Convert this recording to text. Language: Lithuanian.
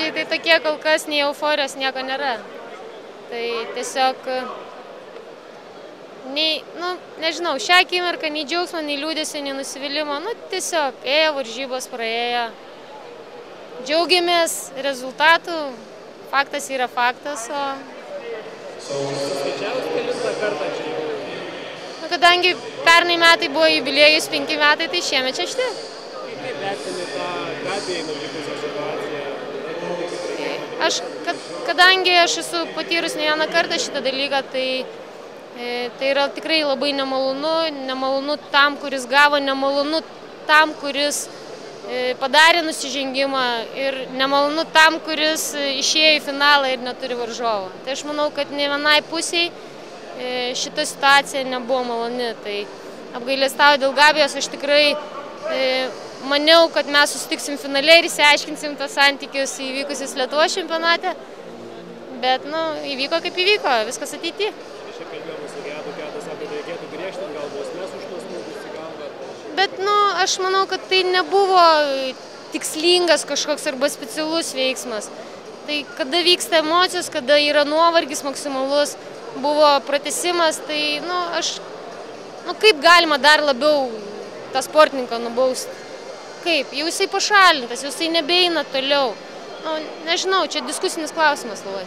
rezultatai tai tokie, kol kas nei euforijos nieko nėra. Tai tiesiog, nežinau, šią akimirką nei džiaugsmo, nei liūdesio, nei nusivylimo, tiesiog ėjo varžybos, praėjo. Džiaugiamės rezultatų, faktas yra faktas, o... Skaičiavus kelintą kartą čia jau? Kadangi pernai metai buvo jubiliejus 5 metai, tai šiemet čia šti. Kaip vertini tą Gabijai nutikusią situaciją? Kadangi aš esu patyrus ne vieną kartą šitą dalyką, tai yra tikrai labai nemalonu tam, kuris gavo, nemalonu tam, kuris padarė nusižengimą ir nemalonu tam, kuris išėjo į finalą ir neturi varžovo. Tai aš manau, kad ne vienai pusiai šita situacija nebuvo maloni. Tai apgailestauju dėl Gabijos, aš tikrai maniau, kad mes susitiksim finale ir išsiaiškinsim tos santykius įvykusius Lietuvos čempionate. Bet, įvyko kaip įvyko, viskas ateity. Šiek kalbėjome su Gedu, sako, reikėtų griežtinti gal bausmes už tuos smūgius į galvą. Bet, aš manau, kad tai nebuvo tikslingas kažkoks arba specialus veiksmas. Tai kada vyksta emocijos, kada yra nuovargis maksimalus, buvo pratęsimas, tai, kaip galima dar labiau tą sportininką nubausti? Kaip? Jau jisai pašalintas, jau jisai nebeina toliau. Nežinau, čia diskusinis klausimas labai.